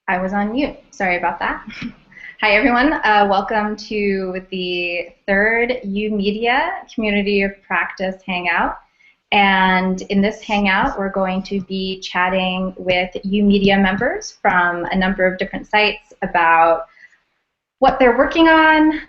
I was on mute. Sorry about that. Hi, everyone. Welcome to the third YOUmedia Community of Practice Hangout. And in this hangout, we're going to be chatting with YOUmedia members from a number of different sites about what they're working on,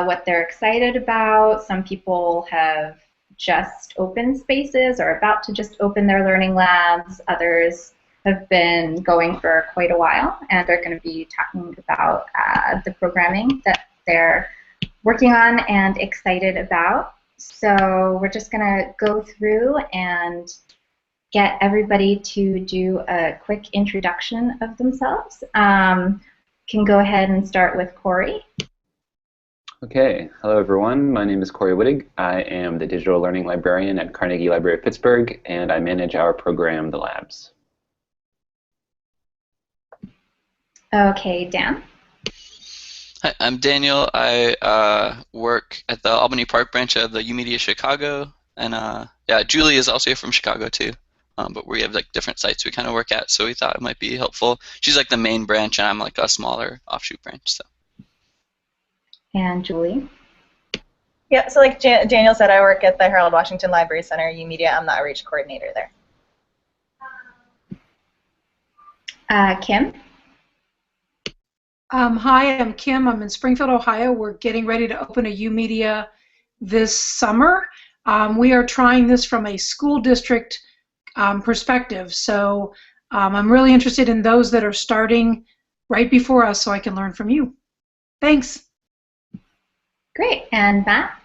what they're excited about. Some people have just opened spaces or about to just open their learning labs. Others have been going for quite a while and are going to be talking about the programming that they're working on and excited about. So we're just going to go through and get everybody to do a quick introduction of themselves. Can go ahead and start with Corey. Okay, hello everyone. My name is Corey Wittig. I am the Digital Learning Librarian at Carnegie Library of Pittsburgh, and I manage our program, The Labs. Okay, Dan. Hi, I'm Daniel. I work at the Albany Park branch of the YOUmedia Chicago, and yeah, Julie is also here from Chicago too. But we have like different sites we kind of work at, so we thought it might be helpful. She's like the main branch, and I'm like a smaller offshoot branch. So. And Julie. Yeah, so like Daniel said, I work at the Harold Washington Library Center, YOUmedia. I'm the outreach coordinator there. Kim. Hi, I'm Kim. I'm in Springfield, Ohio. We're getting ready to open a YOUmedia this summer. We are trying this from a school district perspective, so I'm really interested in those that are starting right before us so I can learn from you. Thanks. Great. And Matt?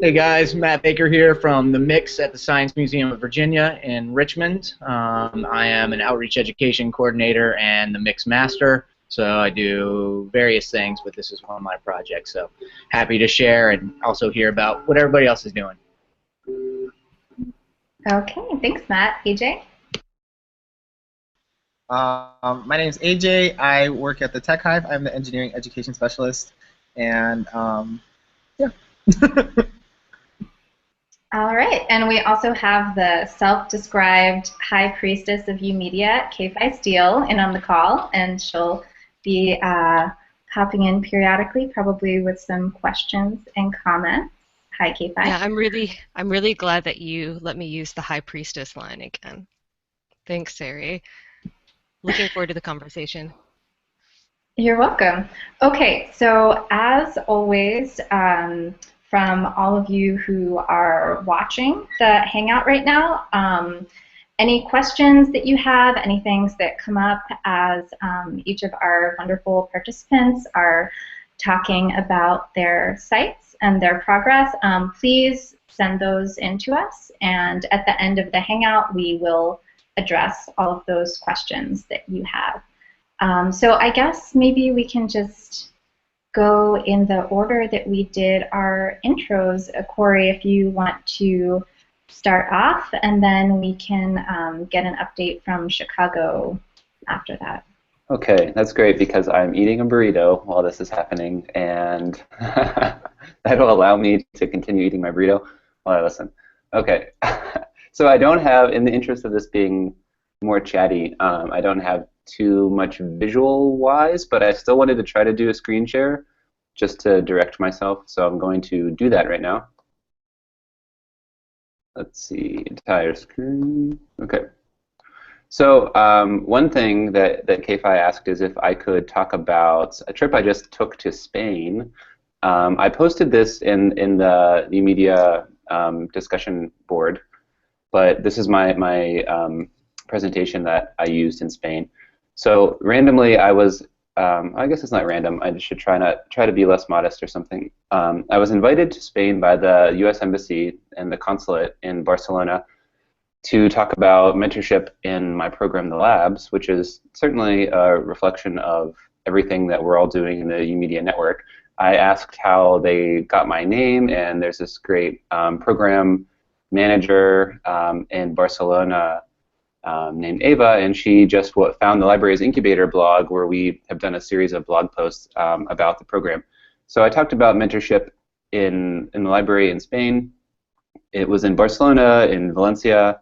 Hey guys, Matt Baker here from the Mix at the Science Museum of Virginia in Richmond. I am an outreach education coordinator and the Mix master, so I do various things, but this is one of my projects, so happy to share and also hear about what everybody else is doing. Okay, thanks Matt. AJ? My name is AJ. I work at the Tech Hive. I'm the engineering education specialist, and yeah. All right, and we also have the self-described high priestess of YOUmedia, Kay Steele, in on the call, and she'll be hopping in periodically, probably with some questions and comments. Hi, Kay. Yeah, I'm really glad that you let me use the high priestess line again. Thanks, Sari. Looking forward to the conversation. You're welcome. Okay, so as always, from all of you who are watching the Hangout right now, any questions that you have, any things that come up as each of our wonderful participants are talking about their sites and their progress, please send those in to us, and at the end of the Hangout we will address all of those questions that you have. So I guess maybe we can just go in the order that we did our intros. Corey, if you want to start off, and then we can get an update from Chicago after that. Okay, that's great because I'm eating a burrito while this is happening, and that'll allow me to continue eating my burrito while I listen. Okay, so I don't have, in the interest of this being more chatty, I don't have too much visual-wise, but I still wanted to try to do a screen share just to direct myself, so I'm going to do that right now. Let's see, entire screen. Okay. So one thing that Kay-Fi asked is if I could talk about a trip I just took to Spain. I posted this in the YOUmedia discussion board, but this is my presentation that I used in Spain. So randomly, I was, I guess it's not random. I should try to be less modest or something. I was invited to Spain by the U.S. Embassy and the consulate in Barcelona to talk about mentorship in my program, The Labs, which is certainly a reflection of everything that we're all doing in the YOUmedia network. I asked how they got my name, and there's this great program manager in Barcelona named Ava, and she just found the library's incubator blog where we have done a series of blog posts about the program. So I talked about mentorship in the library in Spain. It was in Barcelona, in Valencia,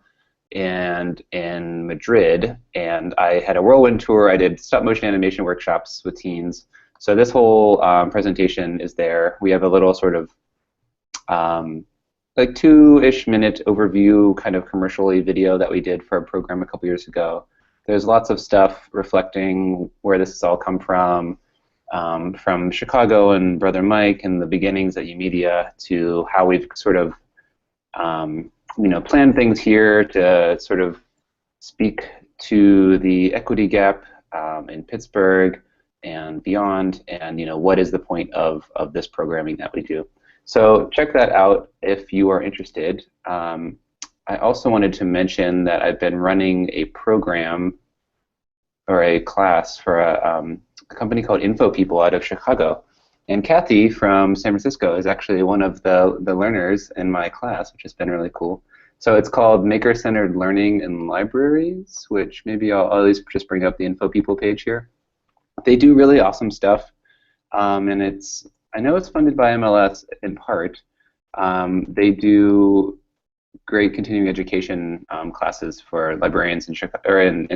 and in Madrid, and I had a whirlwind tour. I did stop motion animation workshops with teens. So this whole presentation is there. We have a little sort of like 2-ish minute overview kind of commercially video that we did for a program a couple years ago. There's lots of stuff reflecting where this has all come from Chicago and Brother Mike and the beginnings at YOUmedia to how we've sort of planned things here to sort of speak to the equity gap in Pittsburgh and beyond, and what is the point of this programming that we do. So check that out if you are interested. I also wanted to mention that I've been running a program or a class for a company called Info People out of Chicago. And Kathy from San Francisco is actually one of the learners in my class, which has been really cool. So it's called Maker-Centered Learning in Libraries, which maybe I'll at least just bring up the Info People page here. They do really awesome stuff, and I know it's funded by MLS in part. They do great continuing education classes for librarians in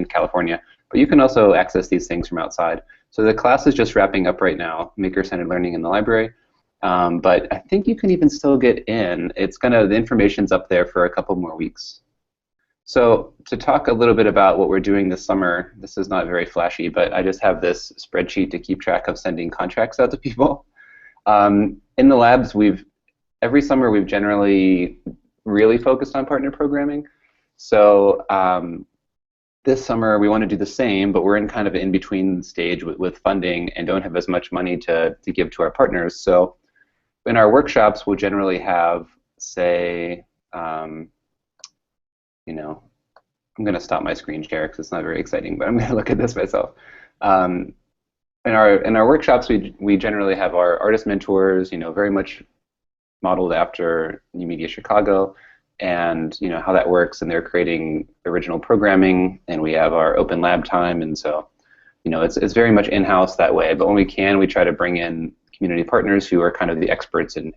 California, but you can also access these things from outside. So the class is just wrapping up right now, Maker-Centered Learning in the Library, but I think you can even still get in. The information's up there for a couple more weeks. So to talk a little bit about what we're doing this summer, this is not very flashy, but I just have this spreadsheet to keep track of sending contracts out to people. In the labs, every summer we've generally really focused on partner programming. So this summer we want to do the same, but we're in kind of an in-between stage with funding and don't have as much money to give to our partners. So in our workshops, we'll generally have, say, I'm going to stop my screen share because it's not very exciting, but I'm going to look at this myself. In our workshops, we generally have our artist mentors, very much modeled after YOUmedia Chicago, and how that works, and they're creating original programming, and we have our open lab time, and so it's very much in-house that way. But when we can, we try to bring in community partners who are kind of the experts in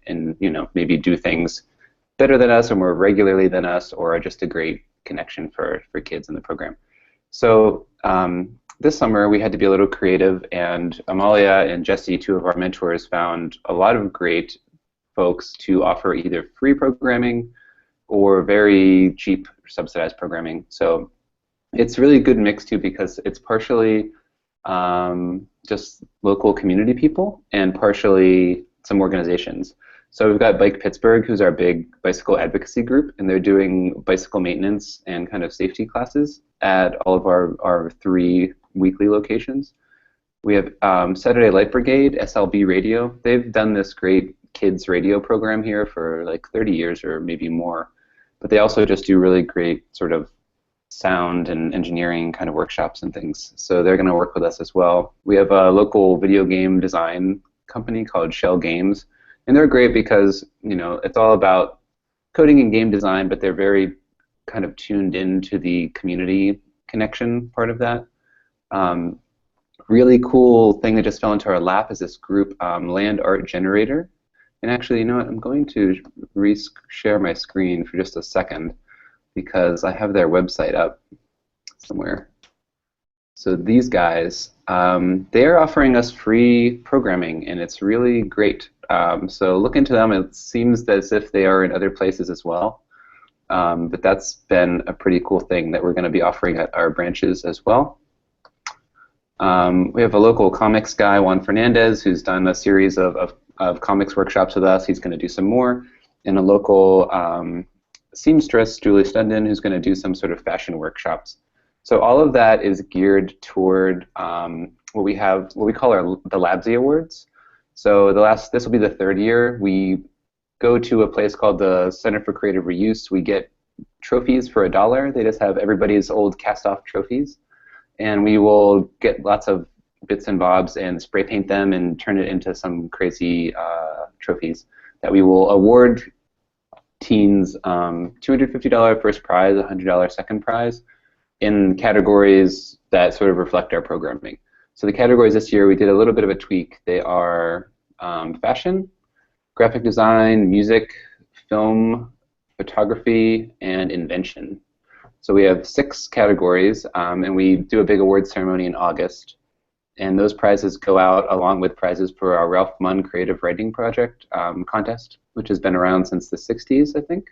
maybe do things better than us or more regularly than us, or are just a great connection for kids in the program. So this summer we had to be a little creative, and Amalia and Jesse, two of our mentors, found a lot of great folks to offer either free programming or very cheap subsidized programming. So it's really a good mix too, because it's partially just local community people and partially some organizations. So we've got Bike Pittsburgh, who's our big bicycle advocacy group, and they're doing bicycle maintenance and kind of safety classes at all of our 3 weekly locations. We have Saturday Light Brigade, SLB Radio. They've done this great kids radio program here for like 30 years or maybe more, but they also just do really great sort of sound and engineering kind of workshops and things. So they're going to work with us as well. We have a local video game design company called Shell Games, and they're great because it's all about coding and game design, but they're very kind of tuned into the community connection part of that. Really cool thing that just fell into our lap is this group, Land Art Generator. And actually, you know what? I'm going to share my screen for just a second because I have their website up somewhere. So these guys, they're offering us free programming, and it's really great. So look into them. It seems as if they are in other places as well. But that's been a pretty cool thing that we're going to be offering at our branches as well. We have a local comics guy, Juan Fernandez, who's done a series of comics workshops with us. He's going to do some more. And a local seamstress, Julie Stundon, who's going to do some sort of fashion workshops. So all of that is geared toward what we call the Labsy Awards. So this will be the 3rd year. We go to a place called the Center for Creative Reuse. We get trophies for $1. They just have everybody's old cast-off trophies. And we will get lots of bits and bobs and spray paint them and turn it into some crazy trophies that we will award teens $250 first prize, $100 second prize in categories that sort of reflect our programming. So the categories this year, we did a little bit of a tweak. They are fashion, graphic design, music, film, photography, and invention. So we have 6 categories, and we do a big awards ceremony in August. And those prizes go out along with prizes for our Ralph Munn Creative Writing Project contest, which has been around since the 60s, I think.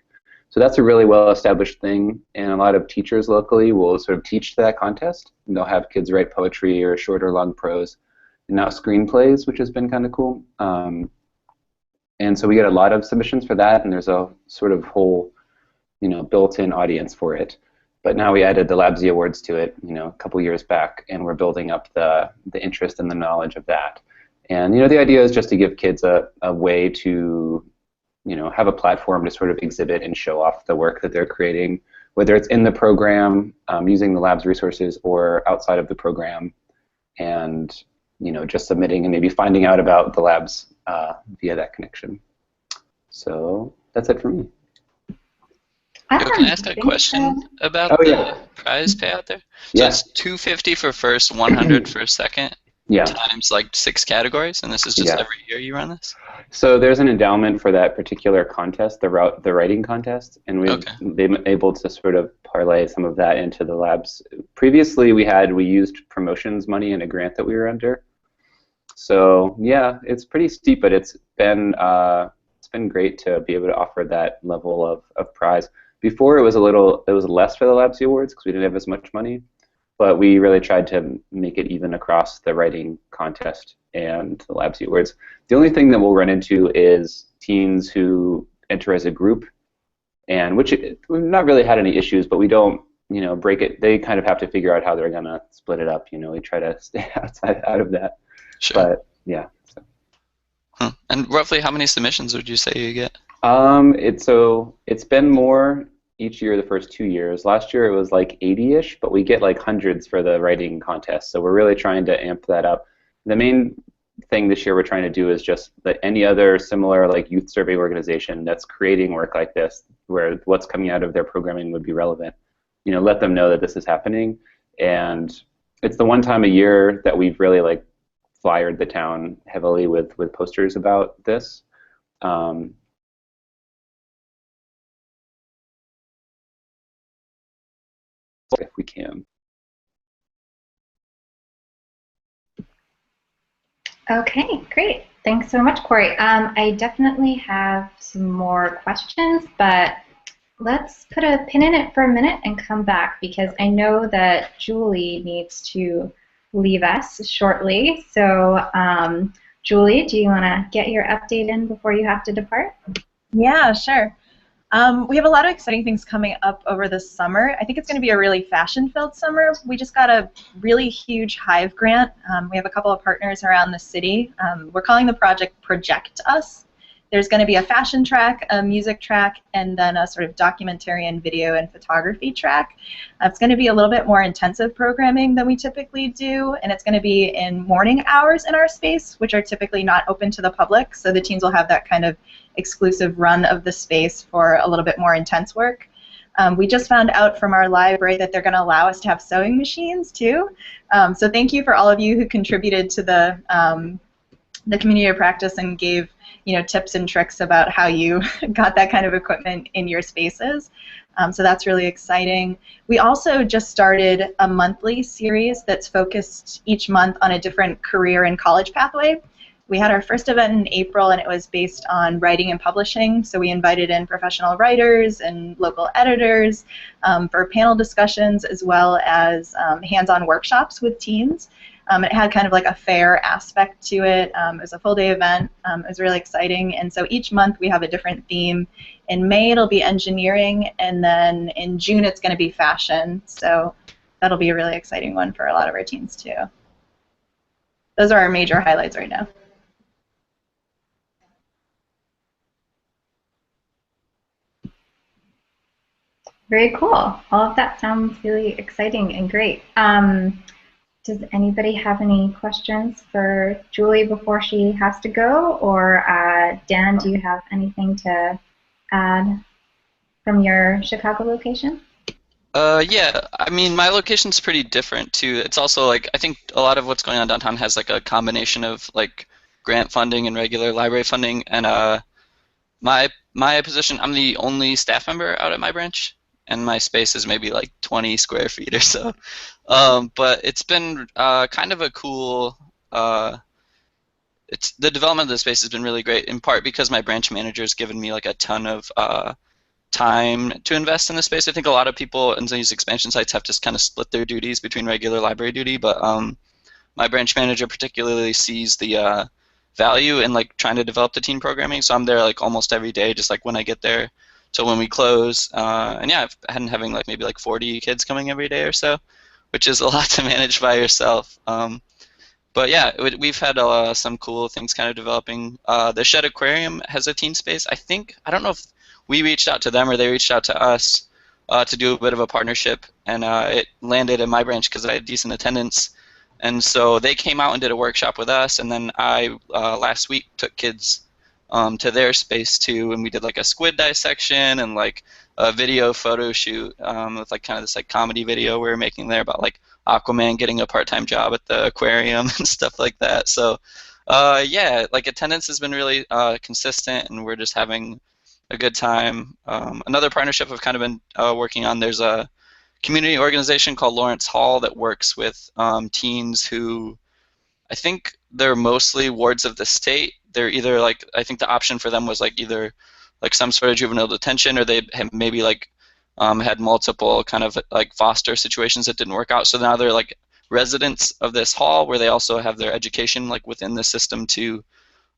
So that's a really well-established thing, and a lot of teachers locally will sort of teach that contest. And they'll have kids write poetry or short or long prose, and now screenplays, which has been kind of cool. And so we get a lot of submissions for that, and there's a sort of whole, built-in audience for it. But now we added the LabZ Awards to it, a couple years back, and we're building up the interest and the knowledge of that. And the idea is just to give kids a way to have a platform to sort of exhibit and show off the work that they're creating, whether it's in the program, using the lab's resources, or outside of the program, and just submitting and maybe finding out about the labs via that connection. So that's it for me. Can I ask a question about the prize payout there? So it's $250 for first, $100 for second, times like 6 categories, and this is just every year you run this? So there's an endowment for that particular contest, the writing contest, and we've been able to sort of parlay some of that into the labs. Previously we used promotions money in a grant that we were under. So yeah, it's pretty steep, but it's been great to be able to offer that level of prize. Before it was less for the LabZ Awards because we didn't have as much money, but we really tried to make it even across the writing contest and the LabZ Awards. The only thing that we'll run into is teens who enter as a group, and we've not really had any issues, but we don't break it. They kind of have to figure out how they're gonna split it up. We try to stay out of that. Sure. But yeah. So. And roughly how many submissions would you say you get? It's been more each year the first 2 years. Last year it was like 80-ish, but we get like hundreds for the writing contest. So we're really trying to amp that up. The main thing this year we're trying to do is just that any other similar like youth survey organization that's creating work like this, where what's coming out of their programming would be relevant, let them know that this is happening. And it's the one time a year that we've really like flyered the town heavily with posters about this. If we can. Okay, great. Thanks so much, Corey. I definitely have some more questions, but let's put a pin in it for a minute and come back because I know that Julie needs to leave us shortly. So, Julie, do you want to get your update in before you have to depart? Yeah, sure. We have a lot of exciting things coming up over the summer. I think it's going to be a really fashion-filled summer. We just got a really huge Hive grant. We have a couple of partners around the city. We're calling the project Project Us. There's going to be a fashion track, a music track, and then a sort of documentary and video and photography track. It's going to be a little bit more intensive programming than we typically do, and it's going to be in morning hours in our space, which are typically not open to the public, so the teens will have that kind of exclusive run of the space for a little bit more intense work. We just found out from our library that they're going to allow us to have sewing machines too. So thank you for all of you who contributed to the community of practice and gave tips and tricks about how you got that kind of equipment in your spaces. So that's really exciting. We also just started a monthly series that's focused each month on a different career and college pathway. We had our first event in April, and it was based on writing and publishing. So we invited in professional writers and local editors for panel discussions, as well as hands-on workshops with teens. It had kind of like a fair aspect to it. It was a full-day event. It was really exciting. And so each month we have a different theme. In May it'll be engineering, and then in June it's going to be fashion. So that'll be a really exciting one for a lot of our teens too. Those are our major highlights right now. Very cool. All of that sounds really exciting and great. Does anybody have any questions for Julie before she has to go? Or Dan, do you have anything to add from your Chicago location? Yeah, I mean, my location's pretty different too. It's also like, I think a lot of what's going on downtown has like a combination of like grant funding and regular library funding. And my position, I'm the only staff member out at my branch. and my space is maybe like 20 square feet or so. But it's been kind of a cool. The development of the space has been really great, in part because my branch manager has given me like a ton of time to invest in the space. I think a lot of people in these expansion sites have to kind of split their duties between regular library duty, but my branch manager particularly sees the value in like trying to develop the teen programming. So I'm there like almost every day, just like when I get there till when we close. And yeah, I've been having like maybe like 40 kids coming every day or so, which is a lot to manage by yourself. But yeah, we've had some cool things kind of developing. The Shed Aquarium has a teen space. I don't know if we reached out to them or they reached out to us to do a bit of a partnership, and it landed in my branch because I had decent attendance. And so they came out and did a workshop with us, and then I last week took kids to their space too, and we did like a squid dissection and like a video photo shoot with like kind of this like comedy video we were making there about like Aquaman getting a part-time job at the aquarium and stuff like that. So yeah, like attendance has been really consistent, and we're just having a good time. Another partnership I've kind of been working on, there's a community organization called Lawrence Hall that works with teens who, I think they're mostly wards of the state. They're either like, I think the option for them was like either like some sort of juvenile detention, or they have maybe like had multiple kind of like foster situations that didn't work out. So now they're like residents of this hall where they also have their education like within the system too.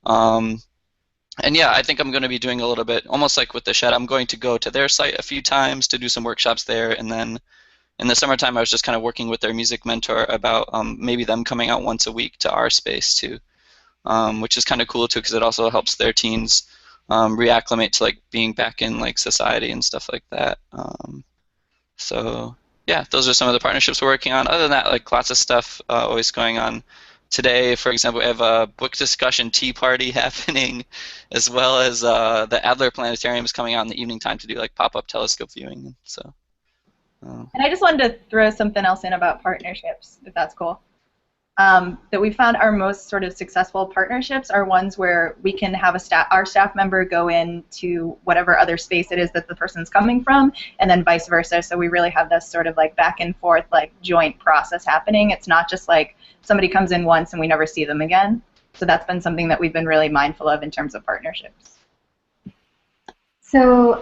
And yeah, I think I'm going to be doing a little bit, almost like with the Shed, I'm going to go to their site a few times to do some workshops there, and then in the summertime I was just kind of working with their music mentor about maybe them coming out once a week to our space too, which is kind of cool too because it also helps their teens reacclimate to like being back in like society and stuff like that. So yeah, those are some of the partnerships we're working on. Other than that, like lots of stuff always going on. Today, for example, we have a book discussion tea party happening, as well as the Adler Planetarium is coming out in the evening time to do like pop-up telescope viewing. So. And I just wanted to throw something else in about partnerships, if that's cool. That we found our most sort of successful partnerships are ones where we can have our staff member go in to whatever other space it is that the person's coming from, and then vice versa. So we really have this sort of like back and forth like joint process happening. It's not just like somebody comes in once and we never see them again. So that's been something that we've been really mindful of in terms of partnerships. So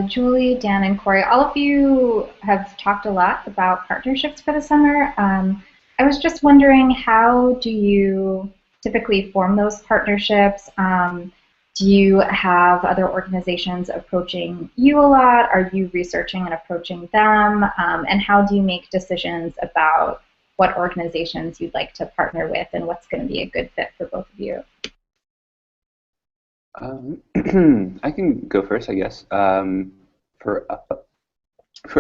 Julie, Dan, and Corey, all of you have talked a lot about partnerships for the summer. I was just wondering, how do you typically form those partnerships? Do you have other organizations approaching you a lot? Are you researching and approaching them? And how do you make decisions about what organizations you'd like to partner with and what's going to be a good fit for both of you? I can go first, I guess. For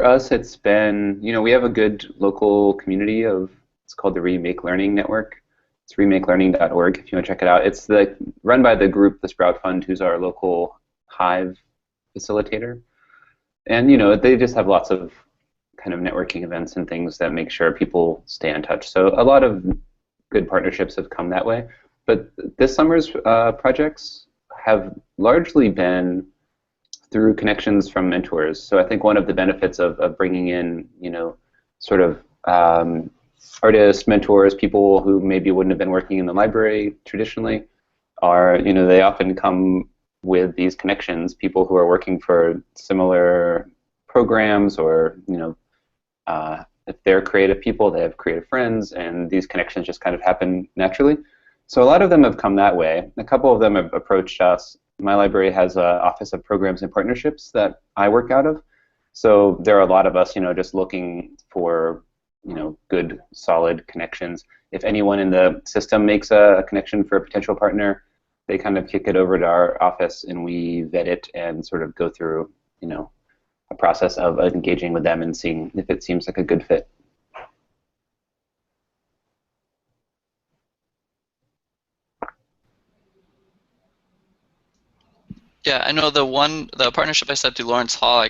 us, it's been, we have a good local community of, it's called the Remake Learning Network. It's remakelearning.org if you want to check it out. It's run by the group, the Sprout Fund, who's our local Hive facilitator. And, they just have lots of kind of networking events and things that make sure people stay in touch. So a lot of good partnerships have come that way. But this summer's projects have largely been through connections from mentors. So I think one of the benefits of bringing in, sort of artists, mentors, people who maybe wouldn't have been working in the library traditionally are, they often come with these connections, people who are working for similar programs, or, if they're creative people, they have creative friends, and these connections just kind of happen naturally. So a lot of them have come that way. A couple of them have approached us. My library has an Office of Programs and Partnerships that I work out of. So there are a lot of us, just looking for, good, solid connections. If anyone in the system makes a connection for a potential partner, they kind of kick it over to our office, and we vet it and sort of go through, a process of engaging with them and seeing if it seems like a good fit. Yeah, I know the partnership I said through Lawrence Hall, I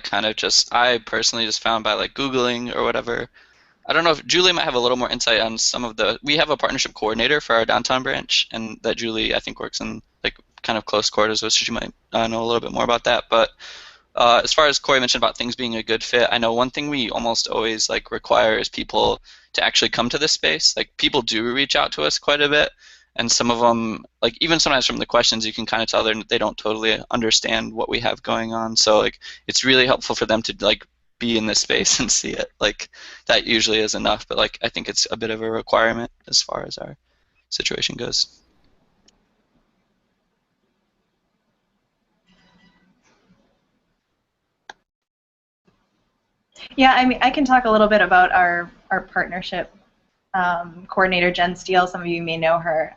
personally just found by like Googling or whatever. I don't know if Julie might have a little more insight on we have a partnership coordinator for our downtown branch, and that Julie, I think, works in like kind of close quarters with, so she might know a little bit more about that. But as far as Corey mentioned about things being a good fit, I know one thing we almost always like require is people to actually come to this space. Like people do reach out to us quite a bit, and some of them, like even sometimes from the questions, you can kind of tell they don't totally understand what we have going on. So like it's really helpful for them to like be in this space and see it. Like that usually is enough, but like I think it's a bit of a requirement as far as our situation goes. Yeah, I mean, I can talk a little bit about our partnership coordinator, Jen Steele. Some of you may know her.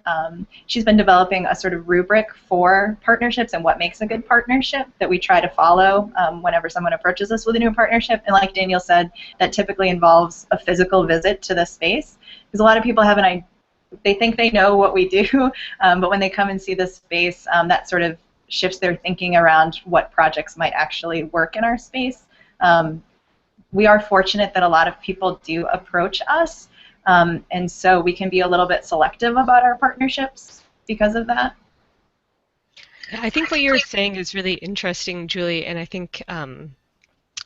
She's been developing a sort of rubric for partnerships and what makes a good partnership that we try to follow whenever someone approaches us with a new partnership. And like Daniel said, that typically involves a physical visit to the space, because a lot of people have they think they know what we do, but when they come and see the space, that sort of shifts their thinking around what projects might actually work in our space. We are fortunate that a lot of people do approach us, and so we can be a little bit selective about our partnerships because of that. I think what you're saying is really interesting, Julie, and I think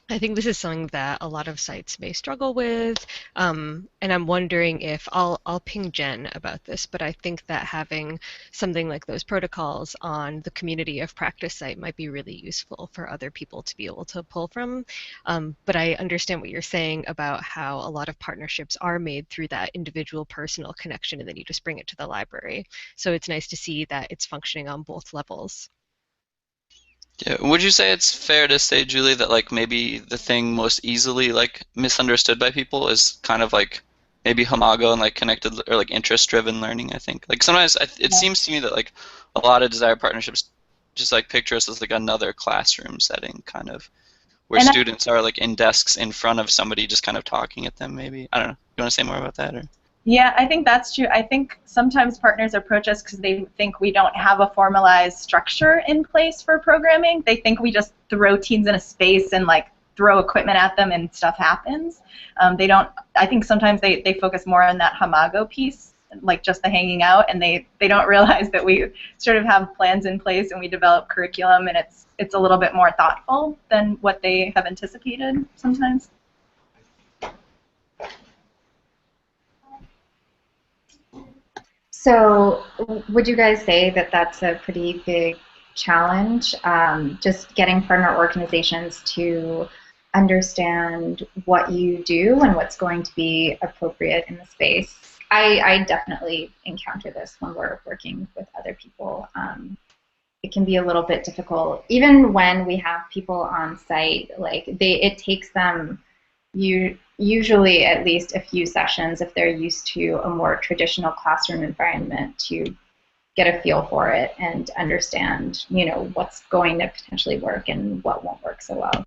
this is something that a lot of sites may struggle with, and I'm wondering if I'll ping Jen about this, but I think that having something like those protocols on the community of practice site might be really useful for other people to be able to pull from. But I understand what you're saying about how a lot of partnerships are made through that individual personal connection, and then you just bring it to the library. So it's nice to see that it's functioning on both levels. Yeah, would you say it's fair to say, Julie, that like maybe the thing most easily like misunderstood by people is kind of like maybe Hamago and like connected or like interest-driven learning? I think like sometimes it seems to me that like a lot of desired partnerships just like picture us as like another classroom setting, kind of where students are like in desks in front of somebody just kind of talking at them. Maybe I don't know. You want to say more about that or? Yeah, I think that's true. I think sometimes partners approach us because they think we don't have a formalized structure in place for programming. They think we just throw teens in a space and like throw equipment at them and stuff happens. They don't. I think sometimes they focus more on that Hamago piece, like just the hanging out, and they don't realize that we sort of have plans in place and we develop curriculum, and it's a little bit more thoughtful than what they have anticipated sometimes. So would you guys say that that's a pretty big challenge, just getting partner organizations to understand what you do and what's going to be appropriate in the space? I definitely encounter this when we're working with other people. It can be a little bit difficult. Even when we have people on site, like it takes them usually at least a few sessions if they're used to a more traditional classroom environment to get a feel for it and understand, you know, what's going to potentially work and what won't work so well.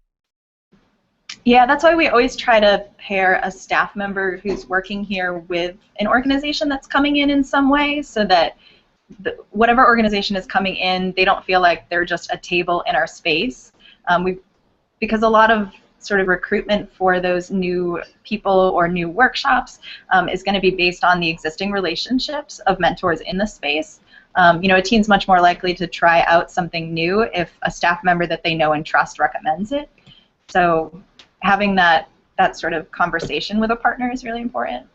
Yeah, that's why we always try to pair a staff member who's working here with an organization that's coming in some way, so that whatever organization is coming in, they don't feel like they're just a table in our space. Because a lot of sort of recruitment for those new people or new workshops is going to be based on the existing relationships of mentors in the space. You know, a teen's much more likely to try out something new if a staff member that they know and trust recommends it. So having that sort of conversation with a partner is really important.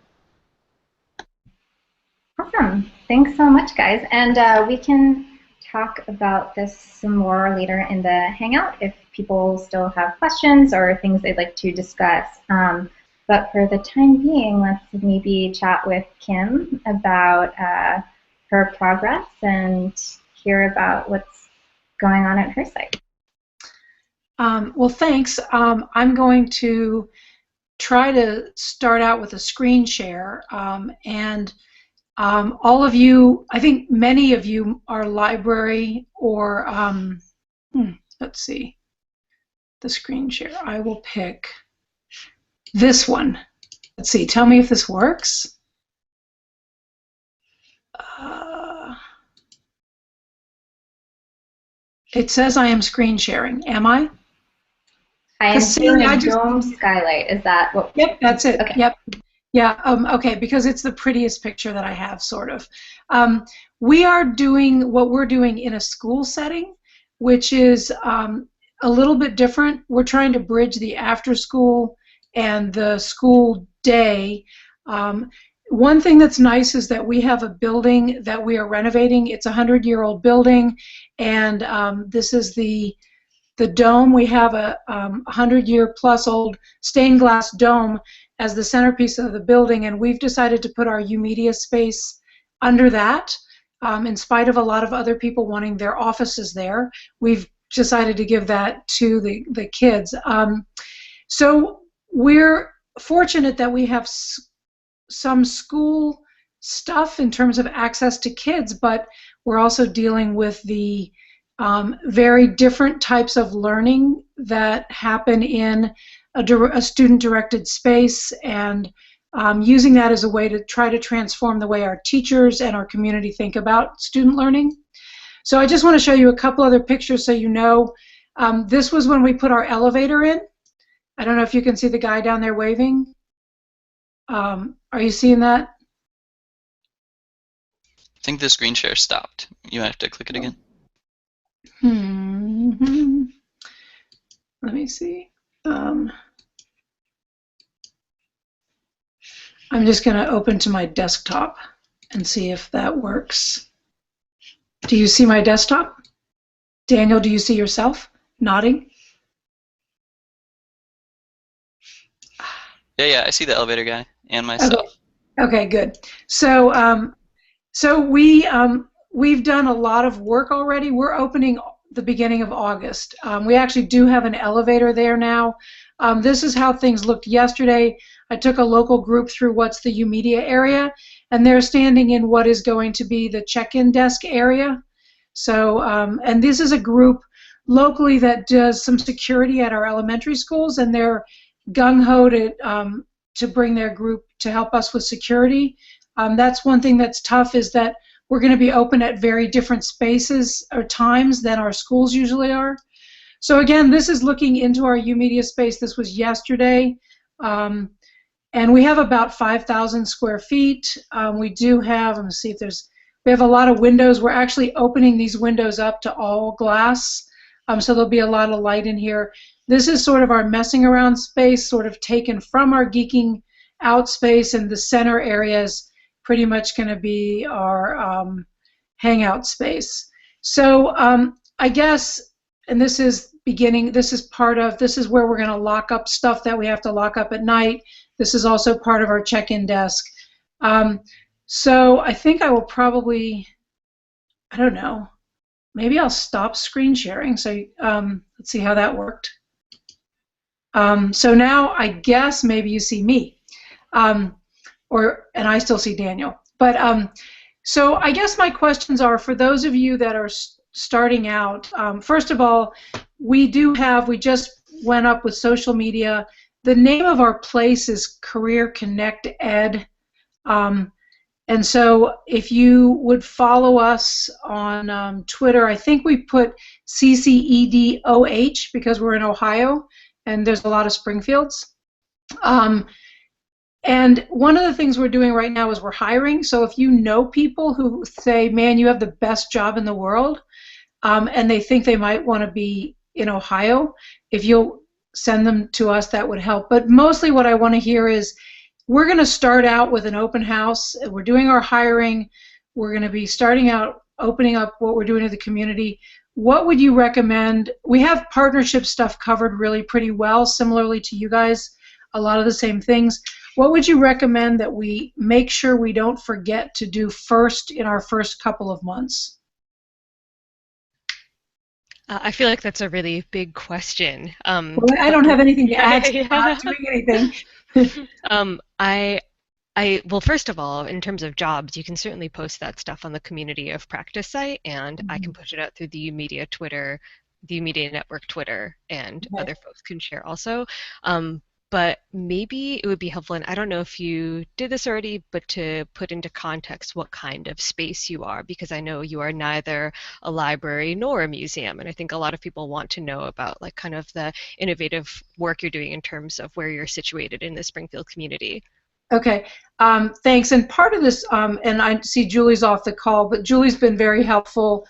Awesome. Thanks so much, guys. And we can talk about this some more later in the Hangout if people still have questions or things they'd like to discuss. But for the time being, let's maybe chat with Kim about her progress and hear about what's going on at her site. Well, thanks. I'm going to try to start out with a screen share. All of you, I think many of you are library or, let's see, the screen share. I will pick this one. Let's see, tell me if this works. It says I am screen sharing. Am I? I am seeing a dome skylight. Is that what? Yep, that's it. Okay. Yep. Yeah, okay, because it's the prettiest picture that I have, sort of. We are doing what we're doing in a school setting, which is a little bit different. We're trying to bridge the after school and the school day. One thing that's nice is that we have a building that we are renovating. It's a 100-year-old building, and this is the dome. We have a 100-year-plus old stained glass dome as the centerpiece of the building, and we've decided to put our YOUmedia space under that. In spite of a lot of other people wanting their offices there, we've decided to give that to the kids. So we're fortunate that we have some school stuff in terms of access to kids, but we're also dealing with the very different types of learning that happen in a student-directed space, and using that as a way to try to transform the way our teachers and our community think about student learning. So I just want to show you a couple other pictures so you know. This was when we put our elevator in. I don't know if you can see the guy down there waving. Are you seeing that? I think the screen share stopped. You have to click it again. Let me see. I'm just going to open to my desktop and see if that works. Do you see my desktop? Daniel, do you see yourself nodding? Yeah, I see the elevator guy and myself. Okay, good. So, we've done a lot of work already. We're opening the beginning of August. We actually do have an elevator there now. This is how things looked yesterday. I took a local group through what's the YOUmedia area, and they're standing in what is going to be the check-in desk area. So, and this is a group locally that does some security at our elementary schools, and they're gung-ho to bring their group to help us with security. That's one thing that's tough, is that we're going to be open at very different spaces or times than our schools usually are. So again, this is looking into our YOUmedia space. This was yesterday. And we have about 5,000 square feet. We do have, let me see if we have a lot of windows. We're actually opening these windows up to all glass. So there'll be a lot of light in here. This is sort of our messing around space, sort of taken from our geeking out space, and the center area is pretty much going to be our hangout space. So I guess, and this is where we're going to lock up stuff that we have to lock up at night. This is also part of our check-in desk. So I think I will probably, I don't know, maybe I'll stop screen sharing. So let's see how that worked. So now I guess maybe you see me, and I still see Daniel. But so I guess my questions are, for those of you that are starting out, first of all, we just went up with social media. The name of our place is Career Connect Ed. And so if you would follow us on Twitter, I think we put CCEDOH because we're in Ohio and there's a lot of Springfields. And one of the things we're doing right now is we're hiring. So if you know people who say, man, you have the best job in the world, and they think they might want to be in Ohio, if you'll send them to us, that would help. But mostly what I want to hear is, we're going to start out with an open house. We're doing our hiring. We're going to be starting out opening up what we're doing to the community. What would you recommend? We have partnership stuff covered really pretty well, similarly to you guys, a lot of the same things. What would you recommend that we make sure we don't forget to do first in our first couple of months? I feel like that's a really big question. Well, I don't have anything to add to not doing anything. Well, first of all, in terms of jobs, you can certainly post that stuff on the Community of Practice site, and I can push it out through the YOUmedia Twitter, the YOUmedia Network Twitter, and other folks can share also. But maybe it would be helpful, and I don't know if you did this already, but to put into context what kind of space you are, because I know you are neither a library nor a museum, and I think a lot of people want to know about like kind of the innovative work you're doing in terms of where you're situated in the Springfield community. Okay, thanks. And part of this, and I see Julie's off the call, but Julie's been very helpful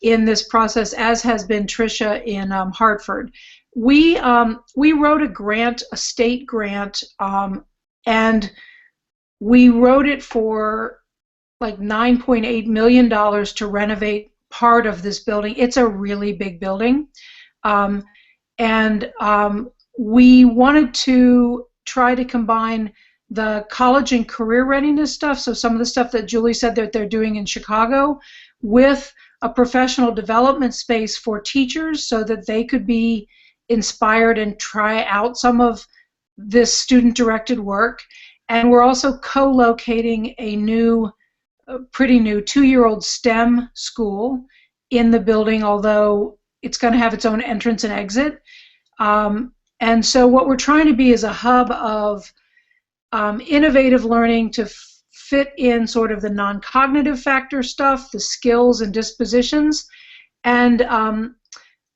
in this process, as has been Tricia in Hartford. We wrote a grant, a state grant, and we wrote it for like $9.8 million to renovate part of this building. It's a really big building. We wanted to try to combine the college and career readiness stuff, so some of the stuff that Julie said that they're doing in Chicago, with a professional development space for teachers so that they could be inspired and try out some of this student-directed work. And we're also co-locating a pretty new 2-year-old STEM school in the building, although it's going to have its own entrance and exit. And so what we're trying to be is a hub of innovative learning to fit in sort of the non-cognitive factor stuff, the skills and dispositions. And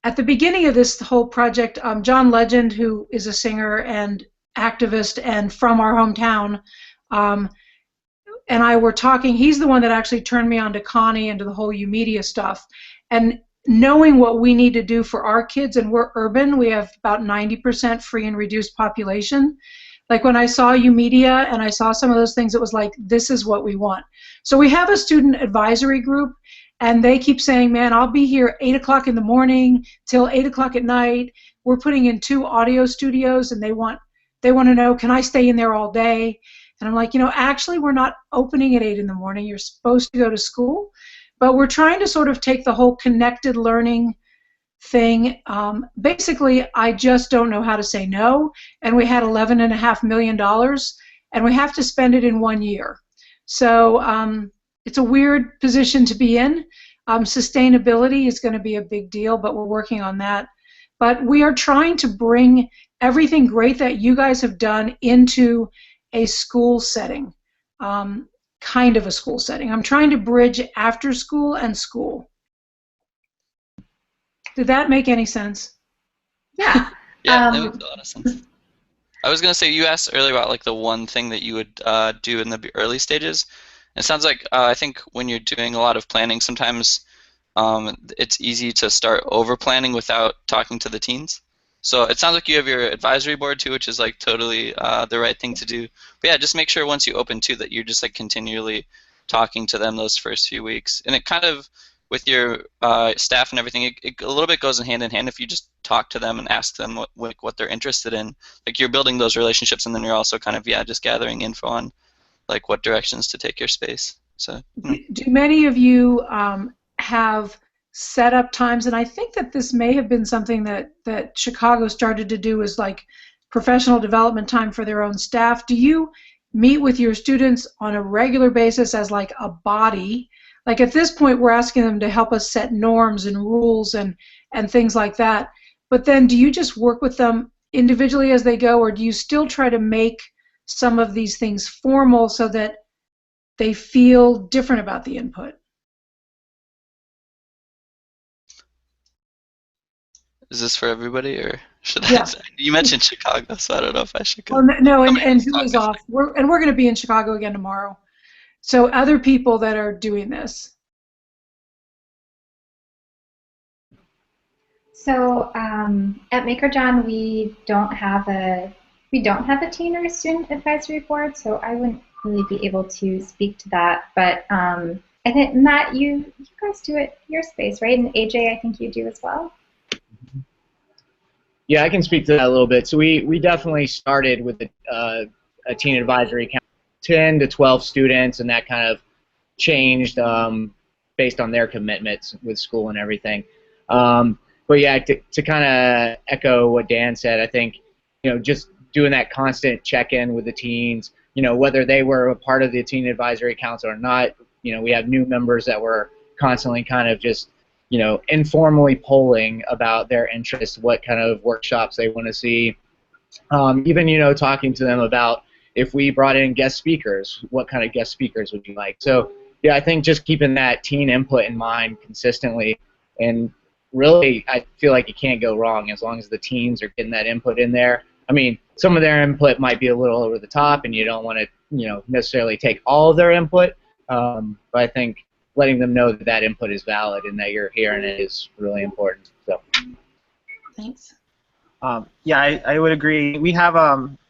at the beginning of this whole project, John Legend, who is a singer and activist and from our hometown, and I were talking. He's the one that actually turned me on to Connie and to the whole YOUmedia stuff. And knowing what we need to do for our kids, and we're urban, we have about 90% free and reduced population. Like when I saw YOUmedia and I saw some of those things, it was like, this is what we want. So we have a student advisory group, and they keep saying, man, I'll be here 8 o'clock in the morning till 8 o'clock at night. We're putting in 2 audio studios, and they want to know, can I stay in there all day? And I'm like, actually, we're not opening at 8 in the morning. You're supposed to go to school. But we're trying to sort of take the whole connected learning thing. Basically, I just don't know how to say no, and we had $11.5 million, and we have to spend it in 1 year. So it's a weird position to be in. Sustainability is going to be a big deal, but we're working on that. But we are trying to bring everything great that you guys have done into a school setting, kind of a school setting. I'm trying to bridge after school and school. Did that make any sense? Yeah. Yeah, that makes a lot of sense. I was going to say, you asked earlier about like the one thing that you would do in the early stages. It sounds like I think when you're doing a lot of planning, sometimes it's easy to start over planning without talking to the teens. So it sounds like you have your advisory board too, which is like totally the right thing to do. But yeah, just make sure once you open too that you're just like continually talking to them those first few weeks. And it kind of, with your staff and everything, it a little bit goes hand in hand if you just talk to them and ask them what they're interested in. Like you're building those relationships, and then you're also kind of just gathering info on like what directions to take your space. So. Do many of you have set up times, and I think that this may have been something that Chicago started to do, is like professional development time for their own staff. Do you meet with your students on a regular basis as like a body? Like at this point, we're asking them to help us set norms and rules and things like that. But then do you just work with them individually as they go, or do you still try to make some of these things formal so that they feel different about the input? Is this for everybody, or should Yeah. I? You mentioned Chicago, so I don't know if I should go. Well, no, and Julie's off. We're going to be in Chicago again tomorrow. So other people that are doing this. So at MakerJohn, we don't have a teen or a student advisory board, so I wouldn't really be able to speak to that. But I think, Matt, you guys do it your space, right? And AJ, I think you do as well. Yeah, I can speak to that a little bit. So we definitely started with a teen advisory count, 10 to 12 students, and that kind of changed based on their commitments with school and everything. But yeah, to kind of echo what Dan said, I think just doing that constant check-in with the teens, whether they were a part of the teen advisory council or not. We have new members that were constantly kind of just informally polling about their interests, what kind of workshops they want to see. Even, talking to them about if we brought in guest speakers, what kind of guest speakers would you like? So, yeah, I think just keeping that teen input in mind consistently, and really I feel like you can't go wrong as long as the teens are getting that input in there. I mean, some of their input might be a little over the top, and you don't want to, necessarily take all of their input, but I think letting them know that that input is valid and that you're hearing it is really important. So. Thanks. Yeah, I would agree. We have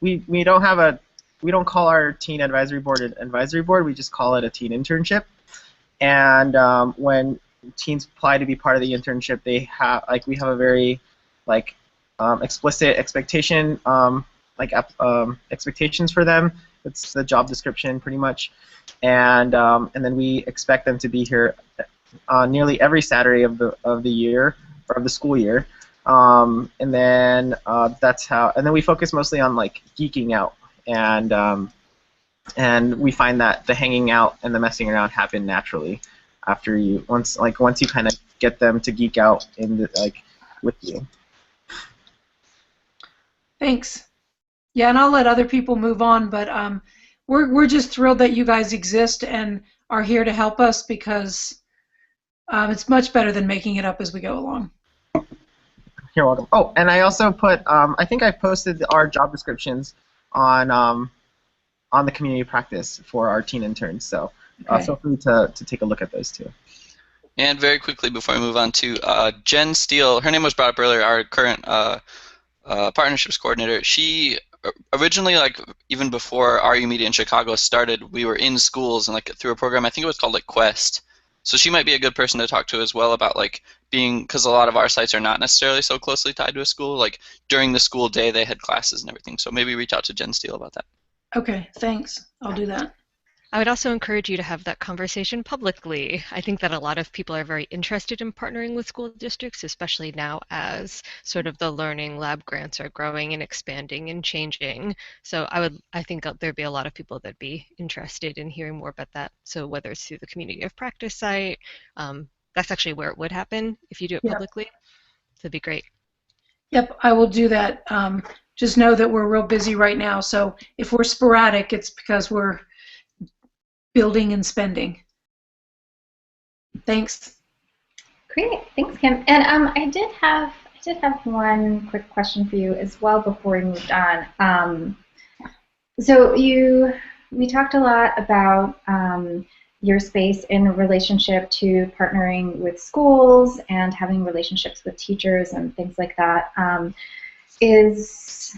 we don't call our teen advisory board an advisory board. We just call it a teen internship. And when teens apply to be part of the internship, we have a very explicit expectation expectations for them. It's the job description pretty much, and then we expect them to be here nearly every Saturday of the year or of the school year. And then that's how. And then we focus mostly on geeking out, and we find that the hanging out and the messing around happen naturally after once you kind of get them to geek out with you. Thanks. Yeah, and I'll let other people move on, but we're just thrilled that you guys exist and are here to help us, because it's much better than making it up as we go along. You're welcome. Oh, and I also put, I think I posted our job descriptions on the community practice for our teen interns, so feel free to take a look at those too. And very quickly before we move on to Jen Steele, her name was brought up earlier, our current partnerships coordinator. She originally, even before our YOUmedia in Chicago started, we were in schools and through a program, I think it was called Quest. So she might be a good person to talk to as well about being, because a lot of our sites are not necessarily so closely tied to a school. During the school day, they had classes and everything. So maybe reach out to Jen Steele about that. Okay, thanks. I'll do that. I would also encourage you to have that conversation publicly. I think that a lot of people are very interested in partnering with school districts, especially now as sort of the learning lab grants are growing and expanding and changing. So I think there'd be a lot of people that'd be interested in hearing more about that. So whether it's through the community of practice site, that's actually where it would happen if you do it publicly. So that'd be great. Yep, I will do that. Just know that we're real busy right now. So if we're sporadic, it's because we're building and spending. Thanks. Great, thanks, Kim. And I did have one quick question for you as well before we moved on. So we talked a lot about your space in relationship to partnering with schools and having relationships with teachers and things like that. Is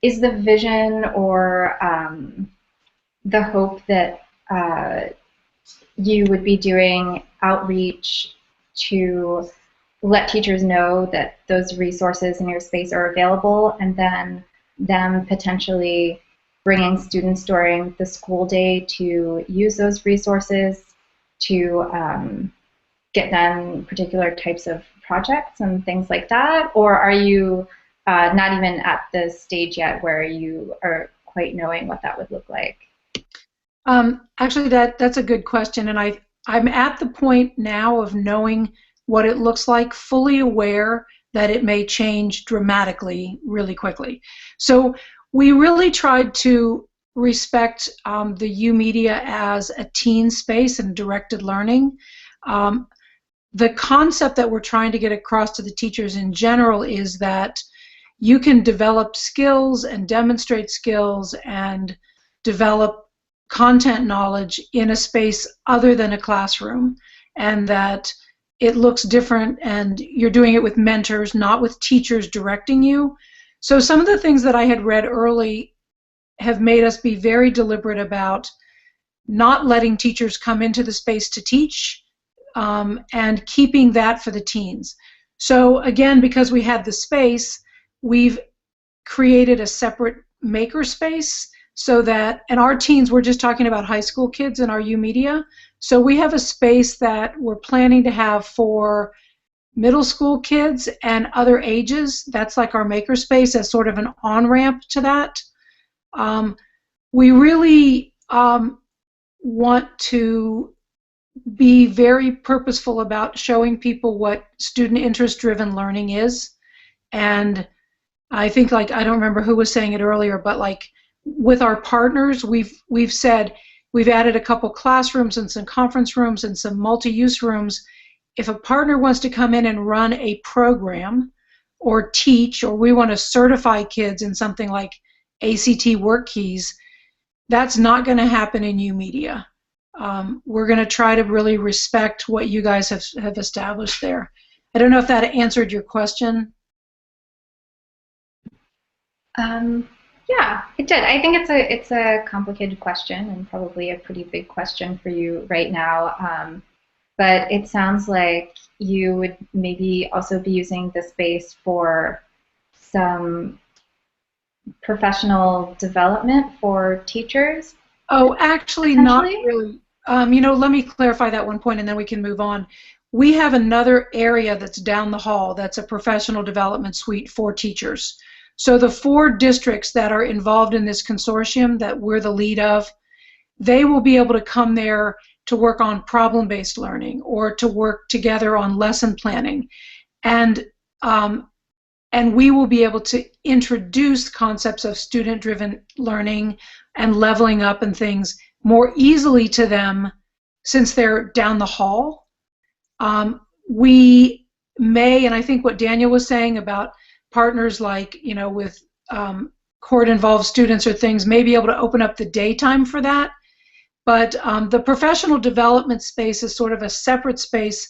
the vision or the hope that you would be doing outreach to let teachers know that those resources in your space are available, and then them potentially bringing students during the school day to use those resources to get done particular types of projects and things like that? Or are you not even at the stage yet where you are quite knowing what that would look like? Actually, that's a good question, and I'm at the point now of knowing what it looks like, fully aware that it may change dramatically really quickly. So we really tried to respect the YOUmedia as a teen space and directed learning. The concept that we're trying to get across to the teachers in general is that you can develop skills and demonstrate skills and develop content knowledge in a space other than a classroom, and that it looks different and you're doing it with mentors, not with teachers directing you. So some of the things that I had read early have made us be very deliberate about not letting teachers come into the space to teach, and keeping that for the teens. So again, because we had the space, we've created a separate maker space so that, and our teens, we're just talking about high school kids in our YOUmedia, so we have a space that we're planning to have for middle school kids and other ages. That's like our maker space as sort of an on-ramp to that. We really want to be very purposeful about showing people what student interest-driven learning is. And I think, I don't remember who was saying it earlier, but with our partners, we've said we've added a couple classrooms and some conference rooms and some multi-use rooms. If a partner wants to come in and run a program or teach, or we want to certify kids in something like ACT work keys, that's not going to happen in YOUmedia. we're going to try to really respect what you guys have established there. I don't know if that answered your question. Yeah, it did. I think it's a complicated question and probably a pretty big question for you right now. But it sounds like you would maybe also be using the space for some professional development for teachers. Oh, actually, not really. Let me clarify that one point, and then we can move on. We have another area that's down the hall that's a professional development suite for teachers. So the 4 districts that are involved in this consortium that we're the lead of, they will be able to come there to work on problem-based learning or to work together on lesson planning. And we will be able to introduce concepts of student-driven learning and leveling up and things more easily to them since they're down the hall. We may, and I think what Daniel was saying about partners like, with court-involved students or things, may be able to open up the daytime for that. But the professional development space is sort of a separate space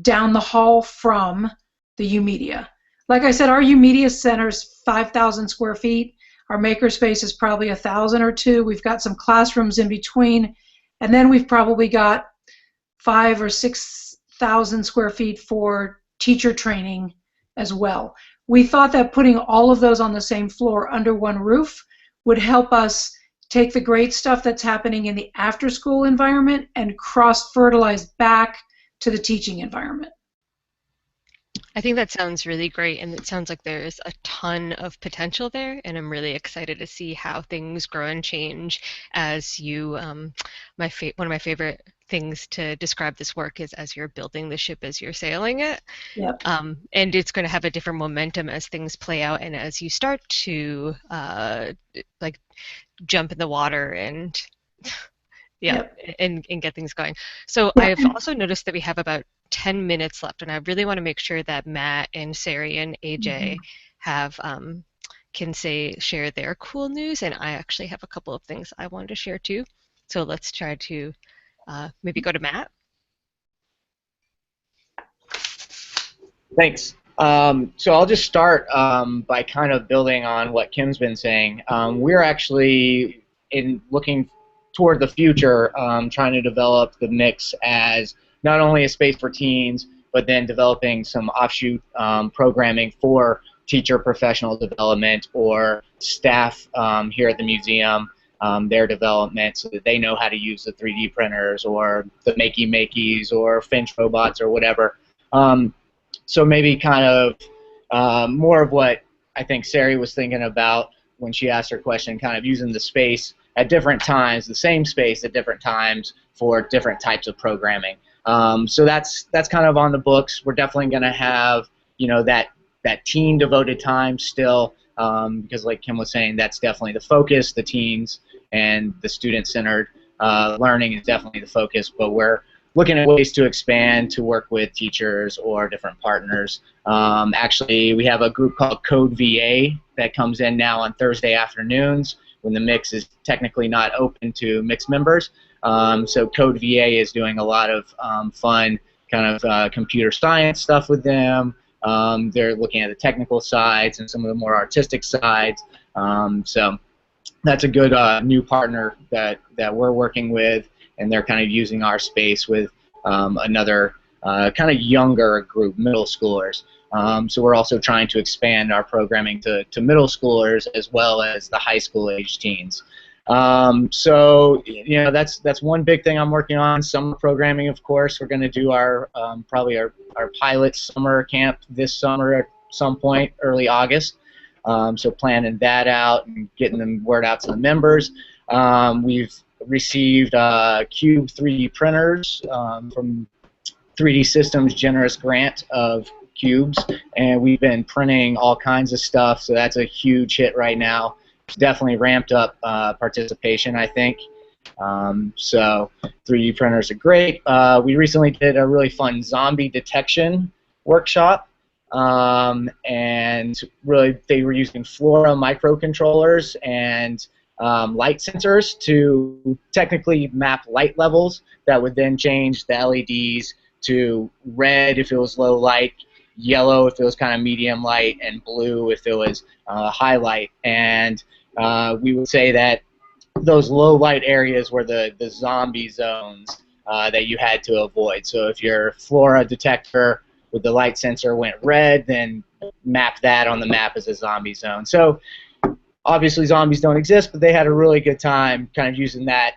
down the hall from the YOUmedia. Like I said, our YOUmedia Center is 5,000 square feet. Our makerspace is probably 1,000 or 2. We've got some classrooms in between, and then we've probably got 5,000 or 6,000 square feet for teacher training as well. We thought that putting all of those on the same floor under one roof would help us take the great stuff that's happening in the after-school environment and cross-fertilize back to the teaching environment. I think that sounds really great, and it sounds like there's a ton of potential there, and I'm really excited to see how things grow and change as you, one of my favorite things to describe this work is as you're building the ship as you're sailing it. Yep. And it's going to have a different momentum as things play out and as you start to like jump in the water and Yep. and get things going. So Yep. I've also noticed that we have about 10 minutes left, and I really want to make sure that Matt and Sari and AJ have can share their cool news, and I actually have a couple of things I wanted to share too. So let's try to maybe go to Matt. Thanks. So I'll just start by kind of building on what Kim's been saying. We're actually looking toward the future, trying to develop the mix as not only a space for teens, but then developing some offshoot programming for teacher professional development or staff here at the museum, their development so that they know how to use the 3D printers or the makey-makeys or Finch robots or whatever. So maybe kind of more of what I think Sari was thinking about when she asked her question, kind of using the space at different times, the same space at different times for different types of programming. So that's kind of on the books. We're definitely going to have, that teen devoted time still, because like Kim was saying, that's definitely the focus. The teens and the student-centered learning is definitely the focus, but we're looking at ways to expand to work with teachers or different partners. Actually, we have a group called Code VA that comes in now on Thursday afternoons when the mix is technically not open to mixed members. So Code VA is doing a lot of fun kind of computer science stuff with them. They're looking at the technical sides and some of the more artistic sides. So that's a good new partner that we're working with, and they're kind of using our space with another kind of younger group, middle schoolers. So we're also trying to expand our programming to middle schoolers as well as the high school age teens. So that's one big thing I'm working on. Summer programming, of course. We're going to do our probably our pilot summer camp this summer at some point, early August. So planning that out and getting the word out to the members. We've received Cube 3D printers from 3D Systems generous grant of cubes, and we've been printing all kinds of stuff, so that's a huge hit right now. It's definitely ramped up participation, I think. So 3D printers are great. We recently did a really fun zombie detection workshop, and really they were using Flora microcontrollers and light sensors to technically map light levels that would then change the LEDs to red if it was low light, yellow if it was kind of medium light, and blue if it was high light. And we would say that those low light areas were the zombie zones that you had to avoid. So if your flora detector with the light sensor went red, then map that on the map as a zombie zone. So obviously zombies don't exist, but they had a really good time kind of using that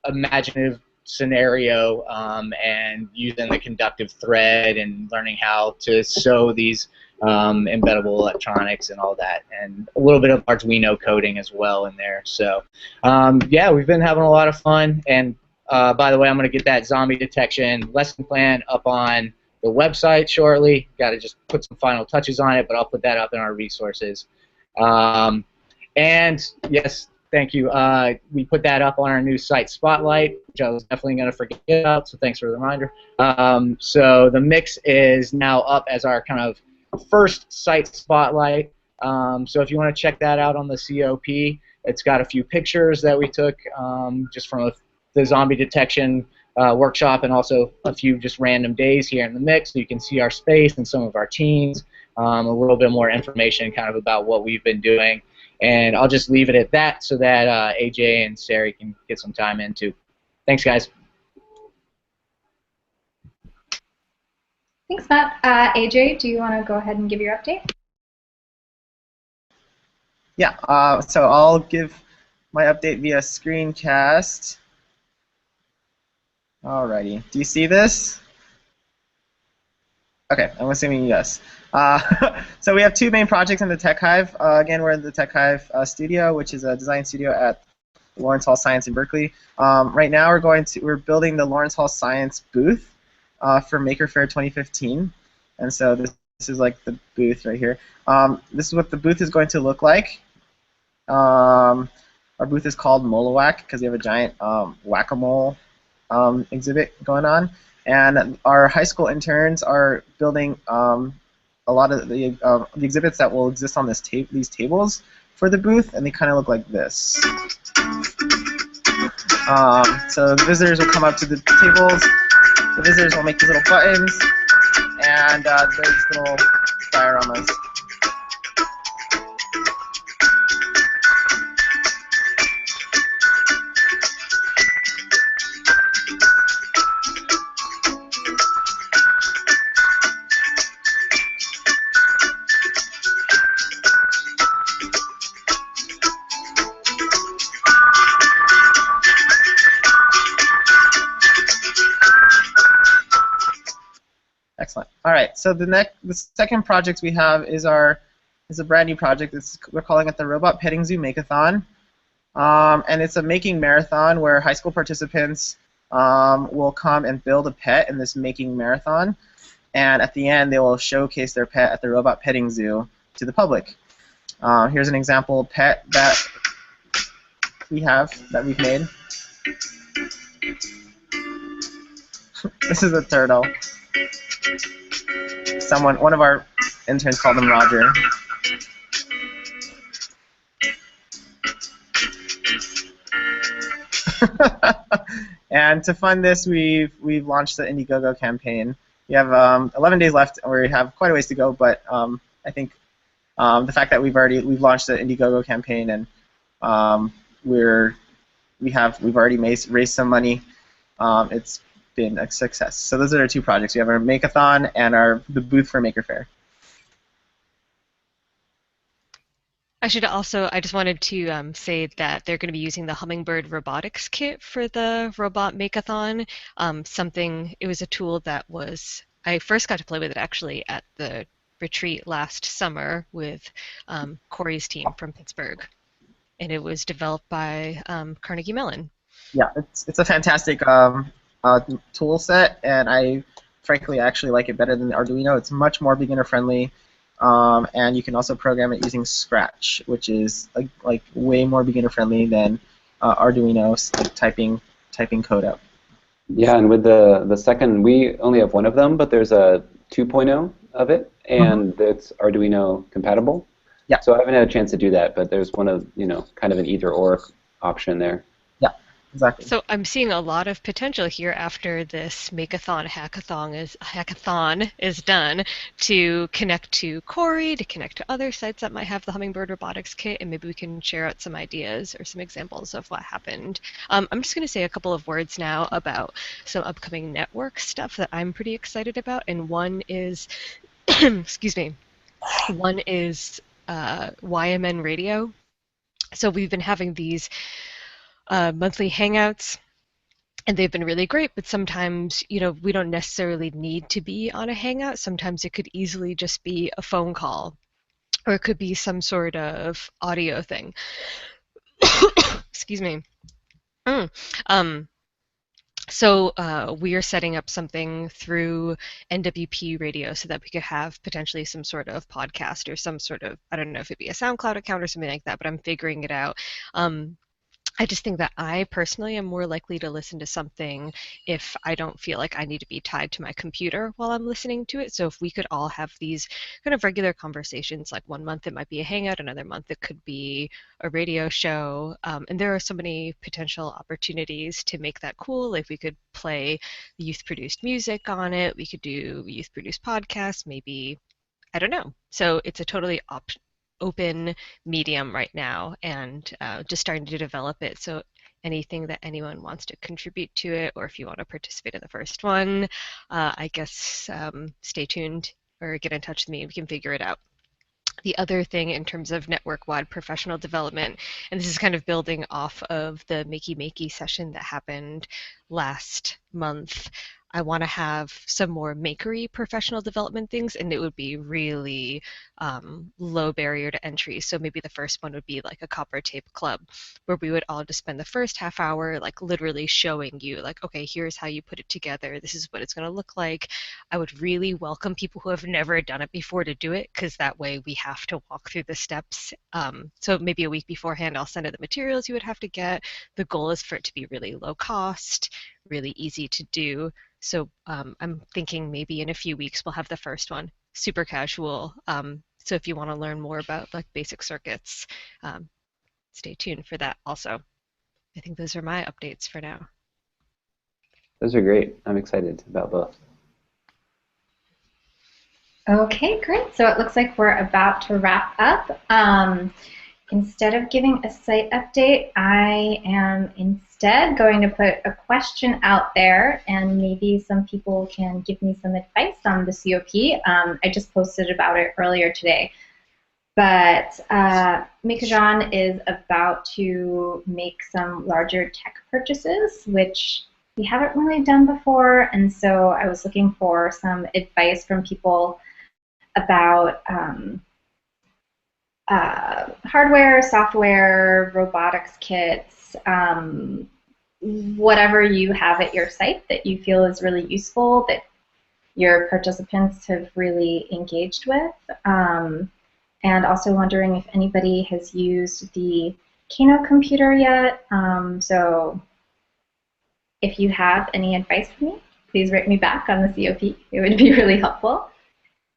imaginative scenario and using the conductive thread and learning how to sew these embeddable electronics and all that, and a little bit of Arduino coding as well in there. So yeah, we've been having a lot of fun. And by the way, I'm going to get that zombie detection lesson plan up on the website shortly. Got to just put some final touches on it, but I'll put that up in our resources. And yes, thank you. We put that up on our new site Spotlight, which I was definitely going to forget about, so thanks for the reminder. So the mix is now up as our kind of first site Spotlight. So if you want to check that out on the COP, it's got a few pictures that we took just from the zombie detection workshop, and also a few just random days here in the mix, so you can see our space and some of our teams, a little bit more information kind of about what we've been doing. And I'll just leave it at that so that AJ and Sari can get some time in too. Thanks, guys. Thanks, Matt. AJ, do you want to go ahead and give your update? Yeah, so I'll give my update via screencast. Alrighty, do you see this? Okay, I'm assuming yes. So we have two main projects in the Tech Hive. Again, we're in the Tech Hive studio, which is a design studio at Lawrence Hall Science in Berkeley. Right now, we're building the Lawrence Hall Science booth for Maker Faire 2015, and so this is like the booth right here. This is what the booth is going to look like. Our booth is called Molowhack because we have a giant whack-a-mole exhibit going on, and our high school interns are building a lot of the exhibits that will exist on these tables for the booth, and they kind of look like this. So the visitors will come up to the tables. The visitors will make these little buttons and those little dioramas. Excellent. All right. So the second project we have is a brand new project. We're calling it the Robot Petting Zoo Makeathon, and it's a making marathon where high school participants will come and build a pet in this making marathon, and at the end they will showcase their pet at the Robot Petting Zoo to the public. Here's an example pet that we've made. This is a turtle. One of our interns called him Roger. And to fund this, we've launched the Indiegogo campaign. We have 11 days left, and we have quite a ways to go. But I think the fact that we've launched the Indiegogo campaign, and we've already raised some money. It's been a success. So those are our two projects. We have our Makeathon and the booth for Maker Faire. I just wanted to say that they're going to be using the Hummingbird Robotics Kit for the Robot Makeathon. It was a tool that I first got to play with it actually at the retreat last summer with Corey's team from Pittsburgh. And it was developed by Carnegie Mellon. Yeah, it's a fantastic tool set, and I frankly actually like it better than Arduino. It's much more beginner friendly, and you can also program it using Scratch, which is like way more beginner friendly than Arduino, like typing code out. Yeah, and with the second, we only have one of them, but there's a 2.0 of it, and it's Arduino compatible. Yeah. So I haven't had a chance to do that, but there's one of kind of an either or option there. Yeah, exactly. So I'm seeing a lot of potential here after this hackathon is done to connect to Corey, to connect to other sites that might have the Hummingbird Robotics Kit, and maybe we can share out some ideas or some examples of what happened. I'm just going to say a couple of words now about some upcoming network stuff that I'm pretty excited about, and one is, excuse me, one is YMN Radio. So we've been having these monthly hangouts, and they've been really great, but sometimes, we don't necessarily need to be on a hangout. Sometimes it could easily just be a phone call, or it could be some sort of audio thing. Excuse me. So we are setting up something through NWP Radio so that we could have potentially some sort of podcast or some sort of, I don't know if it'd be a SoundCloud account or something like that, but I'm figuring it out. I just think that I personally am more likely to listen to something if I don't feel like I need to be tied to my computer while I'm listening to it. So if we could all have these kind of regular conversations, like one month it might be a hangout, another month it could be a radio show, and there are so many potential opportunities to make that cool. Like we could play youth-produced music on it, we could do youth-produced podcasts, maybe, I don't know. So it's a totally open medium right now, and just starting to develop it. So anything that anyone wants to contribute to it, or if you want to participate in the first one, I guess stay tuned or get in touch with me. We can figure it out. The other thing in terms of network-wide professional development, and this is kind of building off of the Makey session that happened last month, I want to have some more makery professional development things, and it would be really low barrier to entry. So maybe the first one would be like a copper tape club, where we would all just spend the first half hour like literally showing you, like, okay, here's how you put it together. This is what it's going to look like. I would really welcome people who have never done it before to do it, because that way we have to walk through the steps. So maybe a week beforehand, I'll send out the materials you would have to get. The goal is for it to be really low cost, really easy to do. So I'm thinking maybe in a few weeks we'll have the first one, super casual. So if you want to learn more about like basic circuits, stay tuned for that also. I think those are my updates for now. Those are great. I'm excited about both. Okay, great. So it looks like we're about to wrap up. Instead of giving a site update, I am instead going to put a question out there, and maybe some people can give me some advice on the COP. I just posted about it earlier today. But Mikajan is about to make some larger tech purchases, which we haven't really done before, and so I was looking for some advice from people about hardware, software, robotics kits, whatever you have at your site that you feel is really useful, that your participants have really engaged with. And also wondering if anybody has used the Kano computer yet. So if you have any advice for me, please write me back on the COP. It would be really helpful.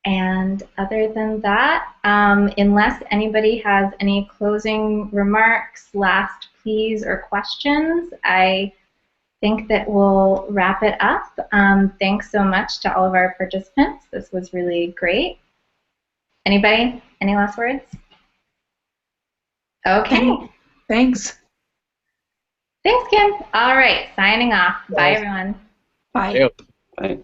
And other than that, unless anybody has any closing remarks, last pleas, or questions, I think that we'll wrap it up. Thanks so much to all of our participants. This was really great. Anybody? Any last words? Okay. Thanks. Thanks, Kim. All right, signing off. Bye, everyone. Bye. Yep. Bye.